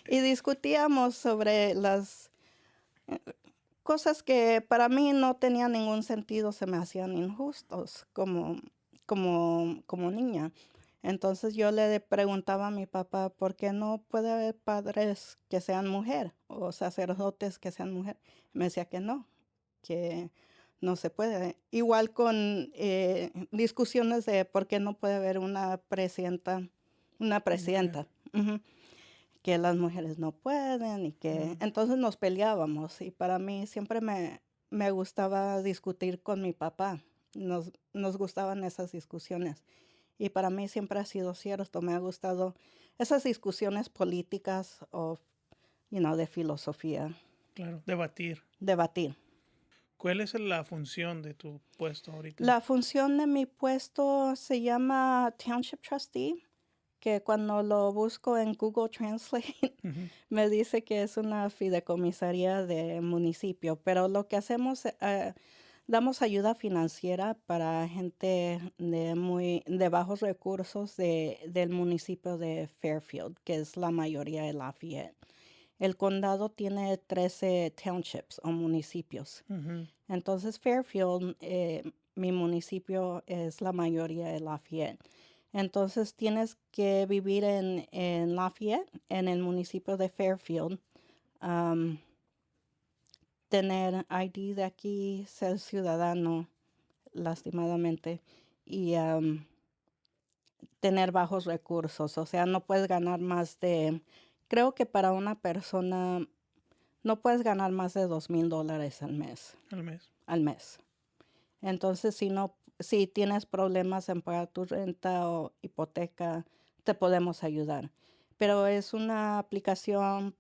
Y discutíamos sobre las cosas que para mí no tenían ningún sentido, se me hacían injustos como niña. Entonces yo le preguntaba a mi papá, ¿por qué no puede haber padres que sean mujer o sacerdotes que sean mujer? Me decía que no se puede. Igual con discusiones de por qué no puede haber una presidenta, ujú, que las mujeres no pueden y que entonces nos peleábamos y para mí siempre me gustaba discutir con mi papá. Nos gustaban esas discusiones. Y para mí siempre ha sido cierto, me ha gustado esas discusiones políticas o, de filosofía,
Claro, debatir.
debatir.
¿Cuál es la función de tu puesto ahorita?
La función de mi puesto se llama Township Trustee, que cuando lo busco en Google Translate
Ujú,
me dice que es una fideicomisaría de municipio, pero lo que hacemos, damos ayuda financiera para gente de bajos recursos del municipio de Fairfield, que es la mayoría de Lafayette. El condado tiene 13 townships o municipios.
ujú.
Entonces Fairfield, mi municipio, es la mayoría de Lafayette. Entonces tienes que vivir en Lafayette, en el municipio de Fairfield, am, tener ID de aquí, ser ciudadano, lastimadamente, y tener bajos recursos. O sea, no puedes ganar más creo que para una persona, no puedes ganar más de $2,000
Al mes.
al mes. Entonces, si tienes problemas en pagar tu renta o hipoteca, te podemos ayudar. Pero es una aplicación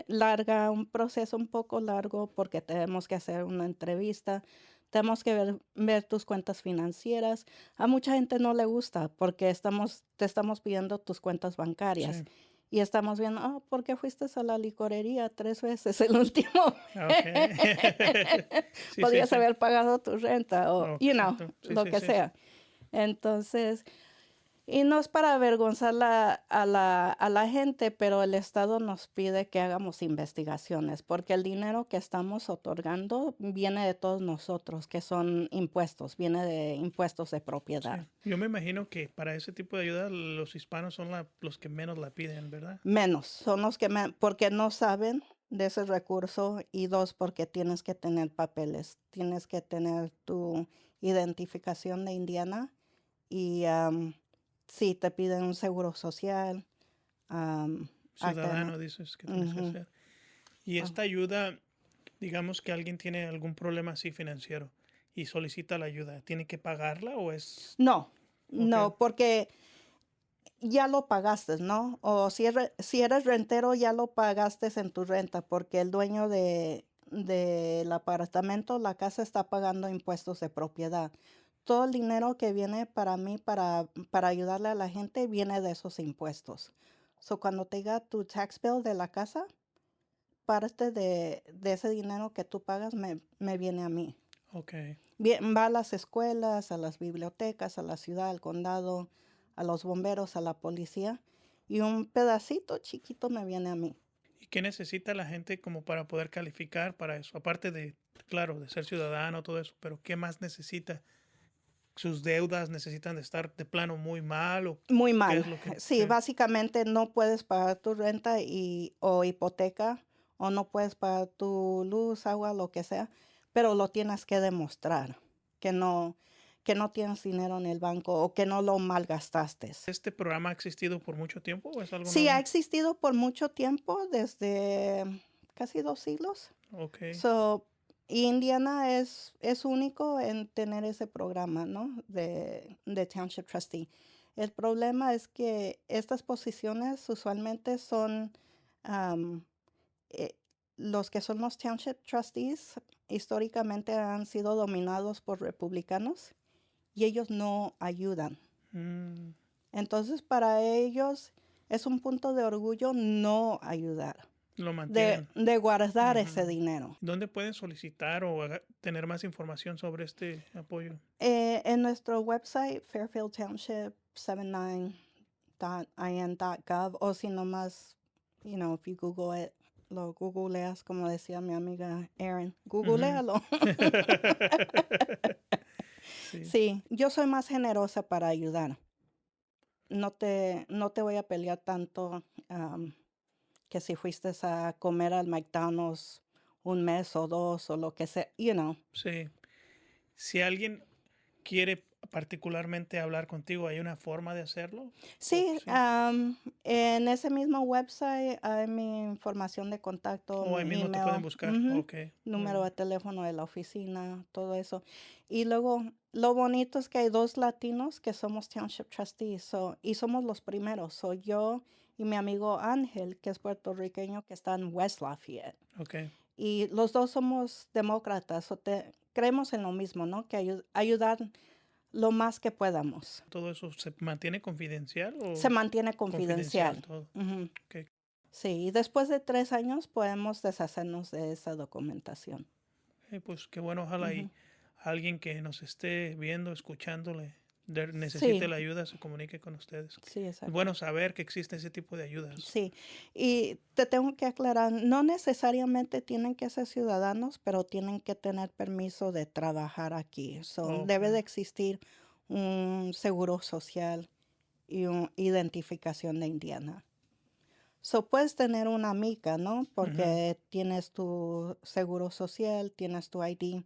larga, un proceso un poco largo porque tenemos que hacer una entrevista, tenemos que ver tus cuentas financieras. A mucha gente no le gusta porque te estamos pidiendo tus cuentas bancarias.
Sí.
Y estamos viendo, ¿por qué fuiste a la licorería 3 veces el último?
Ok. Sí, sí,
Podías
sí.
haber pagado tu renta o,
Oh, exacto. Sí,
lo
sí,
que
sí.
sea. Entonces, y no es para avergonzar a la gente, pero el Estado nos pide que hagamos investigaciones, porque el dinero que estamos otorgando viene de todos nosotros, que son impuestos, viene de impuestos de propiedad.
Sí. Yo me imagino que para ese tipo de ayuda los hispanos son los que menos la piden, ¿verdad?
Menos, son los que porque no saben de ese recurso y dos, porque tienes que tener papeles, tienes que tener tu identificación de Indiana y sí, te piden un seguro social,
Ciudadano, dices que tienes que
ujú.
hacer. Y esta ayuda, digamos que alguien tiene algún problema así financiero y solicita la ayuda, ¿tiene que pagarla o es...?
No,
Ok,
no, porque ya lo pagaste, ¿no? O si eres rentero, ya lo pagaste en tu renta, porque el dueño del apartamento, la casa está pagando impuestos de propiedad. Todo el dinero que viene para mí, para ayudarle a la gente, viene de esos impuestos. So, cuando te llega tu tax bill de la casa, parte de ese dinero que tú pagas me viene a mí.
ok.
Bien, va a las escuelas, a las bibliotecas, a la ciudad, al condado, a los bomberos, a la policía, y un pedacito chiquito me viene a mí.
¿Y qué necesita la gente como para poder calificar para eso? Aparte de, claro, de ser ciudadano, todo eso, pero ¿qué más necesita? ¿Sus deudas necesitan de estar de plano muy mal o
Muy
qué
mal.
es lo que...?
Sí, básicamente no puedes pagar tu renta o hipoteca, o no puedes pagar tu luz, agua, lo que sea, pero lo tienes que demostrar, que no tienes dinero en el banco o que no lo malgastaste.
¿Este programa ha existido por mucho tiempo o es algo
Sí, ha
nuevo?
existido por mucho tiempo, desde casi 2 siglos.
Ok,
So, Y Indiana es único en tener ese programa, ¿no? De Township Trustee. El problema es que estas posiciones usualmente son am, eh, los que son los Township Trustees, históricamente han sido dominados por republicanos y ellos no ayudan.
Mm,
Entonces, para ellos es un punto de orgullo no ayudar,
lo mantienen.
de guardar ese
Ujú.
dinero.
¿Dónde pueden solicitar o tener más información sobre este apoyo?
En nuestro website, Fairfield Township 79.in.gov, o si nomás, if you Google it, lo googleas, como decía mi amiga Erin,
Ujú.
googlealo.
Sí,
Sí, yo soy más generosa para ayudar. No te voy a pelear tanto que si fuiste a comer al McDonald's un mes o dos o lo que sea.
sí. Si alguien quiere particularmente hablar contigo, ¿hay una forma de hacerlo? ¿O
Sí,
sí?
en ese mismo website hay mi información de contacto,
¿O ahí
mi
mismo te pueden
email,
buscar? Ok, muy
número de
bien.
teléfono de la oficina, todo eso. Y luego, lo bonito es que hay 2 latinos que somos Township Trustees, y somos los primeros. Soy yo y mi amigo Ángel, que es puertorriqueño, que está en West Lafayette.
Ok.
Y los dos somos demócratas, creemos en lo mismo, ¿no? Que ayudar lo más que podamos.
¿Todo eso se mantiene confidencial
Se
o
mantiene
confidencial
confidencial.
todo?
Ujú.
Ok.
Sí, y después de 3 años podemos deshacernos de esa documentación.
Pues qué bueno, ojalá y
Ujú.
alguien que nos esté viendo, escuchándole, necesite
Sí,
la ayuda, se comunique con ustedes.
sí,
Es
exacto.
bueno saber que existe ese tipo de ayudas.
Sí, y te tengo que aclarar, no necesariamente tienen que ser ciudadanos, pero tienen que tener permiso de trabajar aquí.
Ok.
Debe de existir un seguro social y una identificación de Indiana. Puedes tener una mica, ¿no?
Ujú.
Porque tienes tu seguro social, tienes tu ID,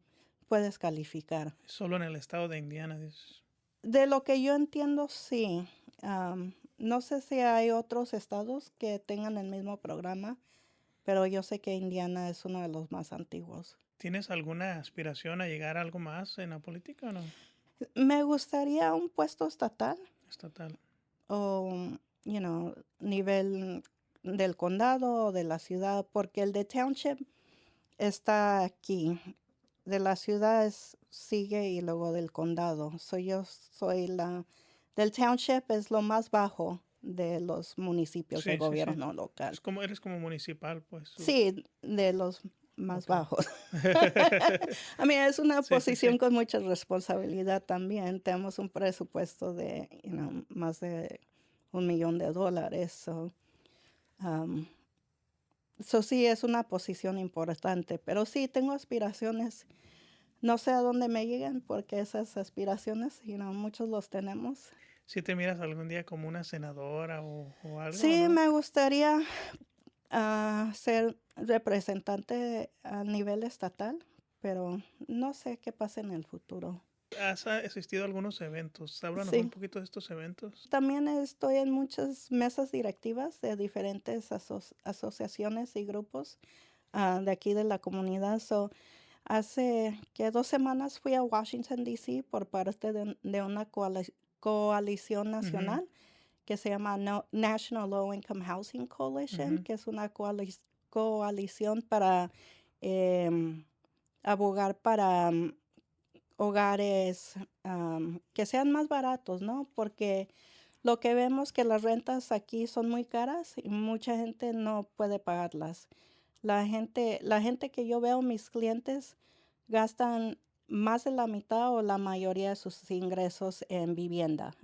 puedes calificar.
Solo en el estado de Indiana, dices.
De lo que yo entiendo, sí. No sé si hay otros estados que tengan el mismo programa, pero yo sé que Indiana es uno de los más antiguos.
¿Tienes alguna aspiración a llegar a algo más en la política o no?
Me gustaría un puesto estatal
Estatal.
o, nivel del condado o de la ciudad, porque el de township está aquí. De la ciudad sigue y luego del condado. Yo soy del township, es lo más bajo de los municipios de
Sí, sí, sí.
gobierno local.
Eres como municipal, pues.
Sí, de los más
Ok.
bajos. A mí es una
Sí, sí,
posición
sí.
con mucha responsabilidad también. Tenemos un presupuesto de más de $1 millón. Um, sí, es una posición importante, pero sí, tengo aspiraciones. No sé a dónde me lleguen porque esas aspiraciones, muchos los tenemos.
¿Si te miras algún día como una senadora o algo,
Sí,
no?
me gustaría ser representante a nivel estatal, pero no sé qué pasa en el futuro.
¿Has asistido a algunos eventos? Háblanos un
Sí,
poquito de estos eventos.
también estoy en muchas mesas directivas de diferentes asociaciones y grupos de aquí de la comunidad. Hace que 2 semanas fui a Washington, D.C. por parte de una coalición
Ujú,
nacional que se llama National Low Income Housing Coalition,
ujú.
que es una coalición para em, abogar para hogares que sean más baratos, ¿no? Porque lo que vemos que las rentas aquí son muy caras y mucha gente no puede pagarlas. La gente que yo veo, mis clientes, gastan más de la mitad o la mayoría de sus ingresos en vivienda,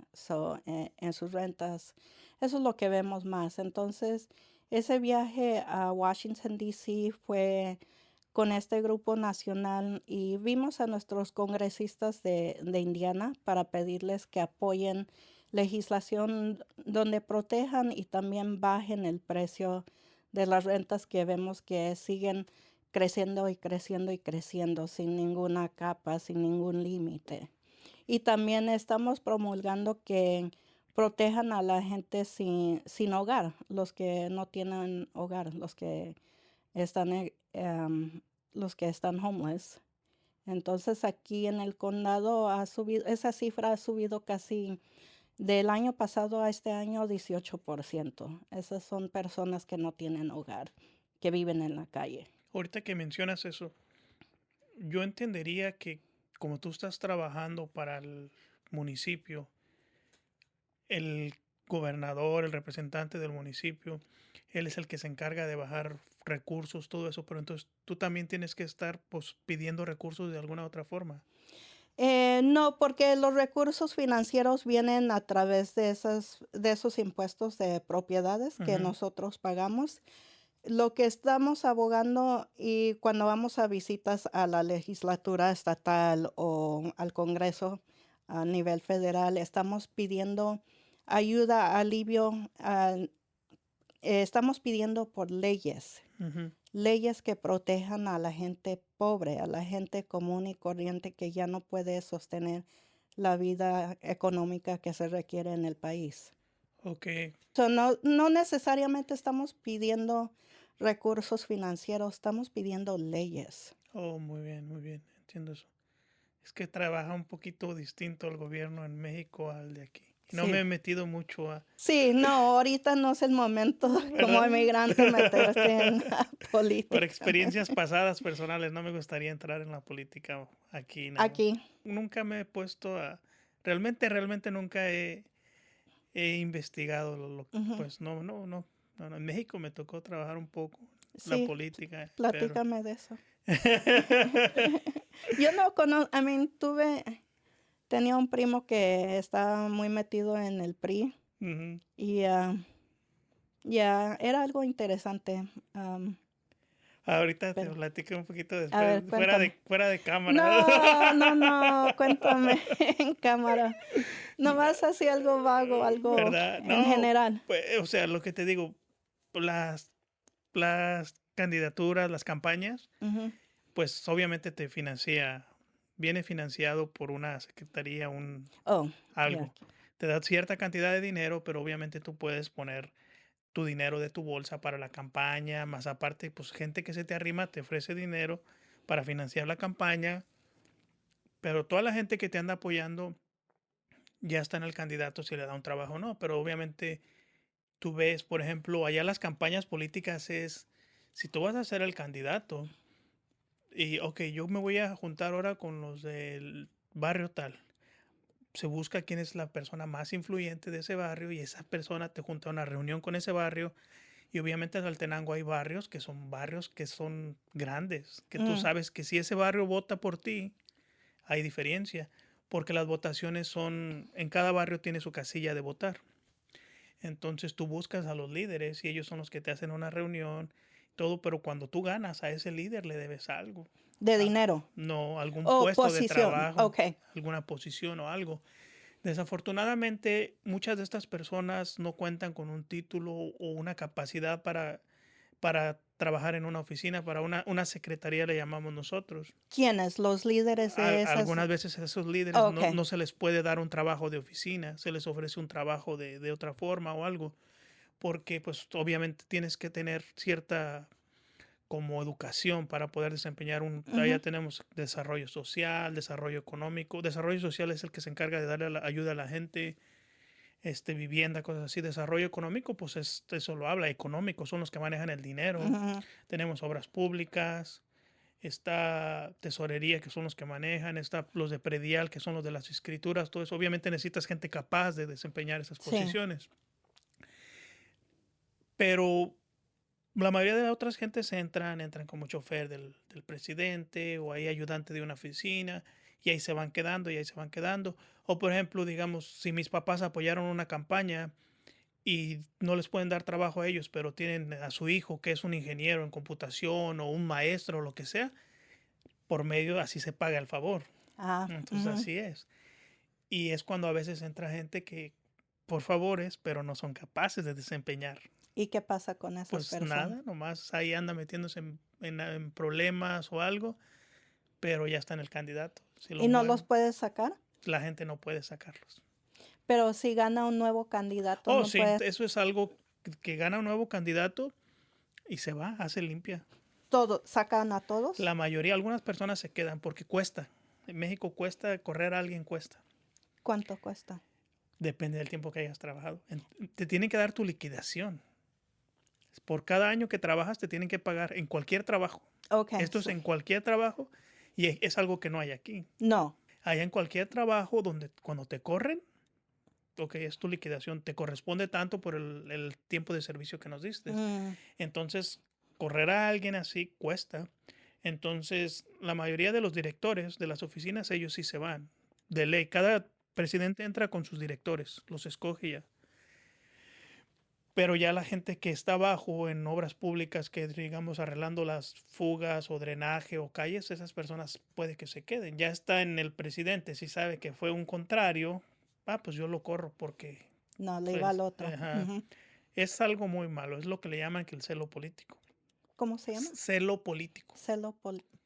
en sus rentas. Eso es lo que vemos más. Entonces, ese viaje a Washington, D.C. fue con este grupo nacional y vimos a nuestros congresistas de Indiana para pedirles que apoyen legislación donde protejan y también bajen el precio de las rentas que vemos que siguen creciendo y creciendo y creciendo sin ninguna capa, sin ningún límite. Y también estamos promulgando que protejan a la gente sin hogar, los que no tienen hogar, los que están los que están homeless. Entonces aquí en el condado ha subido, esa cifra ha subido casi del año pasado a este año 18%. Esas son personas que no tienen hogar, que viven en la calle.
Ahorita que mencionas eso, yo entendería que como tú estás trabajando para el municipio, el gobernador, el representante del municipio, él es el que se encarga de bajar recursos, todo eso, pero entonces tú también tienes que estar pues pidiendo recursos de alguna otra forma.
No, porque los recursos financieros vienen a través de esos impuestos de propiedades que
Ujú,
nosotros pagamos. Lo que estamos abogando y cuando vamos a visitas a la legislatura estatal o al Congreso a nivel federal, estamos pidiendo ayuda, alivio, estamos pidiendo por leyes,
ujú.
leyes que protejan a la gente pobre, a la gente común y corriente que ya no puede sostener la vida económica que se requiere en el país.
Ok,
So, no necesariamente estamos pidiendo recursos financieros, estamos pidiendo leyes.
oh, muy bien, entiendo eso. Es que trabaja un poquito distinto el gobierno en México al de aquí. No me he
Sí.
metido mucho a,
Sí, no, ahorita no es el momento como
¿verdad?
inmigrante meterte en la
Por
política.
experiencias pasadas personales, no me gustaría entrar en la política aquí, no.
Aquí,
Nunca me he puesto a, realmente nunca he investigado
ujú,
pues no. En México me tocó trabajar un poco la
sí,
política, pero
platícame de eso. Yo no conozco, tenía un primo que estaba muy metido en el PRI
Ujú.
y ya era algo interesante.
Ahorita te
Pero,
platico un poquito
a
después,
ver, cuéntame.
fuera de cámara.
No, cuéntame en cámara. Nomás así algo vago, algo
¿Verdad?
en
No,
general.
pues, o sea, lo que te digo, las, las candidaturas, las campañas,
Ujú.
pues obviamente viene financiado por una secretaría,
Oh, ya.
algo. Te da cierta cantidad de dinero, pero obviamente tú puedes poner tu dinero de tu bolsa para la campaña, más aparte, pues gente que se te arrima te ofrece dinero para financiar la campaña, pero toda la gente que te anda apoyando ya está en el candidato si le da un trabajo o no, pero obviamente tú ves, por ejemplo, allá las campañas políticas es, si tú vas a ser el candidato y, ok, yo me voy a juntar ahora con los del barrio tal, se busca quién es la persona más influyente de ese barrio y esa persona te junta a una reunión con ese barrio y obviamente en Altenango hay barrios que son grandes, que tú
Mm,
sabes que si ese barrio vota por ti, hay diferencia, porque las votaciones en cada barrio tiene su casilla de votar. Entonces tú buscas a los líderes y ellos son los que te hacen una reunión, todo, pero cuando tú ganas a ese líder le debes algo.
de
Ah,
dinero.
no, algún
Oh,
puesto de
posición.
trabajo,
Ok.
alguna posición o algo. Desafortunadamente, muchas de estas personas no cuentan con un título o una capacidad para trabajar en una oficina, para una secretaría le llamamos nosotros.
¿Quiénes? Los líderes de esas.
Algunas veces a esos líderes
Ok.
no se les puede dar un trabajo de oficina, se les ofrece un trabajo de otra forma o algo, porque pues obviamente tienes que tener cierta como educación para poder desempeñar
Ujú,
allá tenemos desarrollo social, desarrollo económico. Desarrollo social es el que se encarga de darle ayuda a la gente, vivienda, cosas así. Desarrollo económico, pues eso lo habla, económico, son los que manejan el dinero.
ujú.
Tenemos obras públicas, está tesorería, que son los que manejan, está los de predial, que son los de las escrituras, todo eso. Obviamente necesitas gente capaz de desempeñar esas
Sí.
posiciones. Pero la mayoría de las otras gentes entran como chofer del presidente o ahí ayudante de una oficina y ahí se van quedando y ahí se van quedando. O por ejemplo, digamos, si mis papás apoyaron una campaña y no les pueden dar trabajo a ellos, pero tienen a su hijo que es un ingeniero en computación o un maestro o lo que sea, por medio así se paga el favor. Entonces
Ujú.
así es. Y es cuando a veces entra gente que por favores, pero no son capaces de desempeñar.
¿Y qué pasa con esas
Pues
personas?
nada, nomás ahí anda metiéndose en problemas o algo, pero ya está en el candidato. Si lo
¿Y no los
mueven,
puedes sacar?
la gente no puede sacarlos.
Pero si gana un nuevo candidato,
Oh,
no
sí,
puede.
eso es algo que gana un nuevo candidato y se va, hace limpia.
Todo, ¿sacan a todos?
La mayoría, algunas personas se quedan porque cuesta. En México cuesta, correr a alguien cuesta.
¿Cuánto cuesta?
Depende del tiempo que hayas trabajado. Te tienen que dar tu liquidación. Por cada año que trabajas te tienen que pagar en cualquier trabajo.
Okay.
Esto es en cualquier trabajo y es algo que no hay aquí.
No.
Allá en cualquier trabajo donde cuando te corren, es tu liquidación, te corresponde tanto por el tiempo de servicio que nos diste. Entonces, correr a alguien así cuesta. Entonces, la mayoría de los directores de las oficinas, ellos sí se van. De ley, cada presidente entra con sus directores, los escoge ya. Pero ya la gente que está abajo en obras públicas, que digamos arreglando las fugas o drenaje o calles, esas personas puede que se queden. Ya está en el presidente, si sabe que fue un contrario, pues yo lo corro porque
No, le iba al otro.
es algo muy malo. Es lo que le llaman que el celo político.
¿Cómo se llama?
Celo político.
Celo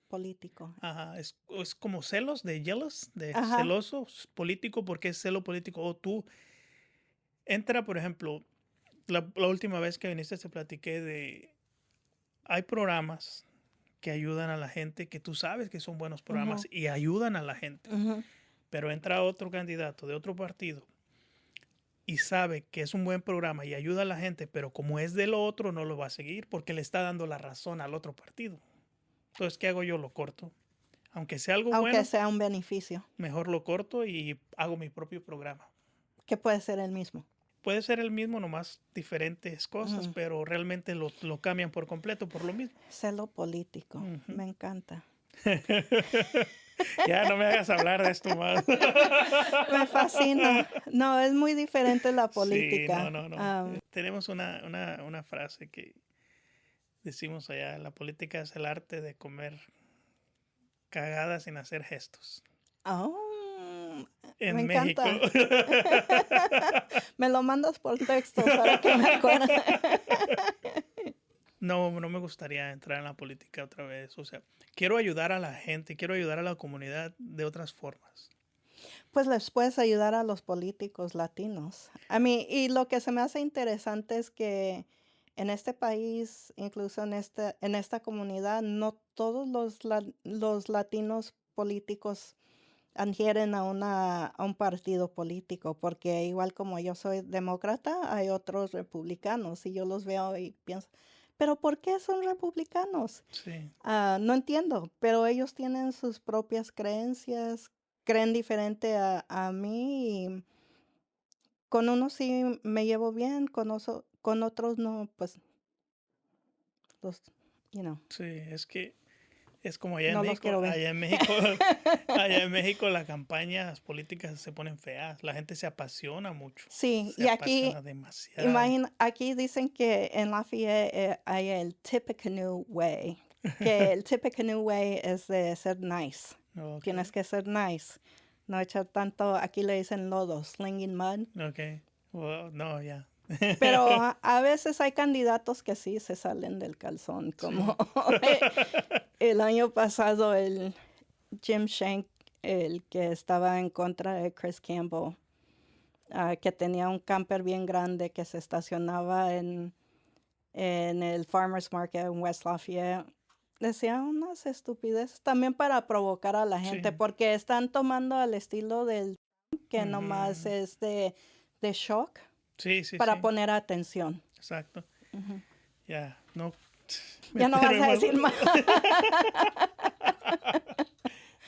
político.
Ajá, es como celos de jealous, de
Ajá.
celoso político, porque es celo político. O tú entra, por ejemplo, la última vez que viniste te platiqué de... Hay programas que ayudan a la gente, que tú sabes que son buenos programas y ayudan a la gente. Pero entra otro candidato de otro partido y sabe que es un buen programa y ayuda a la gente, pero como es del otro, no lo va a seguir porque le está dando la razón al otro partido. Entonces, ¿qué hago yo? Lo corto. Aunque sea algo
Aunque
bueno,
sea un beneficio.
mejor lo corto y hago mi propio programa.
Que puede ser el mismo.
Puede ser el mismo, nomás diferentes cosas, pero realmente lo cambian por completo por lo mismo.
Celo político. Me encanta.
Ya no me hagas hablar de esto más.
Me fascina. No, es muy diferente la política.
Sí, no. Tenemos una frase que decimos allá, la política es el arte de comer cagadas sin hacer gestos. En
Me
México.
encanta. Me lo mandas por texto para que me acuerde.
No me gustaría entrar en la política otra vez. O sea, quiero ayudar a la gente, quiero ayudar a la comunidad de otras formas.
Pues les puedes ayudar a los políticos latinos. A mí, y lo que se me hace interesante es que en este país, incluso en esta comunidad, no todos los latinos políticos adhieren a un partido político, porque igual como yo soy demócrata, hay otros republicanos y yo los veo y pienso, ¿pero por qué son republicanos?
Sí.
No entiendo, pero ellos tienen sus propias creencias, creen diferente a mí y con unos sí me llevo bien, con otros no, pues los,
Sí, es que es como allá en
no los
México.
quiero ver.
Allá en México las campañas políticas se ponen feas. La gente se apasiona mucho.
Sí,
Se
y aquí,
apasiona demasiado.
aquí dicen que en Lafayette hay el Tippecanoe Way, que el Tippecanoe Way es de ser nice.
Ok.
Tienes que ser nice, no echar tanto, aquí le dicen lodo, slinging mud.
Ok. Well, no, ya.
Pero a veces hay candidatos que sí se salen del calzón, como el año pasado el Jim Shank, el que estaba en contra de Chris Campbell, que tenía un camper bien grande que se estacionaba en el Farmers Market en West Lafayette. Decía unas estupideces también para provocar a la gente,
Sí.
porque están tomando al estilo del que nomás es de shock
Sí,
para poner atención.
Exacto. Ya, no.
Ya no vas a decir más.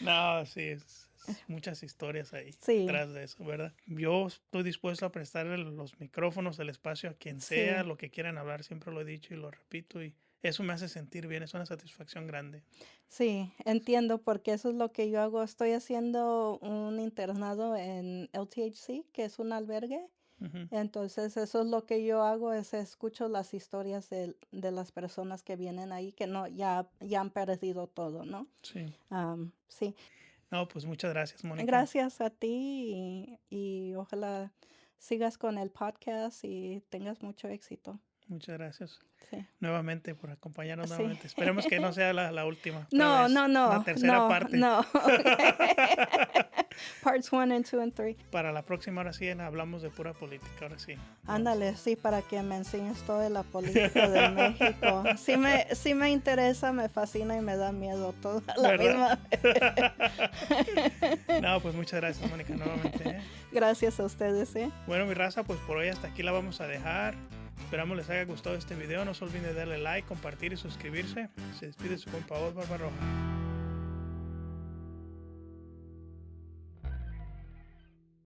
No, sí, es muchas historias ahí
Sí.
detrás de eso, ¿verdad? Yo estoy dispuesto a prestarle los micrófonos, el espacio a quien sea,
Sí.
lo que quieran hablar, siempre lo he dicho y lo repito, y eso me hace sentir bien, es una satisfacción grande.
Sí, entiendo, porque eso es lo que yo hago. Estoy haciendo un internado en LTHC, que es un albergue.
Ujú.
Entonces, eso es lo que yo hago, es escucho las historias de las personas que vienen ahí, que no, ya han perdido todo, ¿no?
Sí.
Sí.
No, pues muchas gracias, Mónica.
Gracias a ti y ojalá sigas con el podcast y tengas mucho éxito.
Muchas gracias
Sí.
nuevamente por acompañarnos
Sí.
nuevamente. Esperemos que no sea la última. otra
No,
vez,
no, no.
La tercera
no,
parte.
No. Parts 1 and 2 and 3.
Para la próxima, ahora sí, hablamos de pura política. Ahora sí.
Ándale, sí, para que me enseñes todo de la política de México. Sí me interesa, me fascina y me da miedo todo a la
¿Verdad?
misma.
No, pues muchas gracias, Mónica, nuevamente.
Gracias a ustedes, ¿eh?
Bueno, mi raza, pues por hoy hasta aquí la vamos a dejar. Esperamos les haya gustado este video. No se olviden de darle like, compartir y suscribirse. Se despide su compa Osvaldo Roja.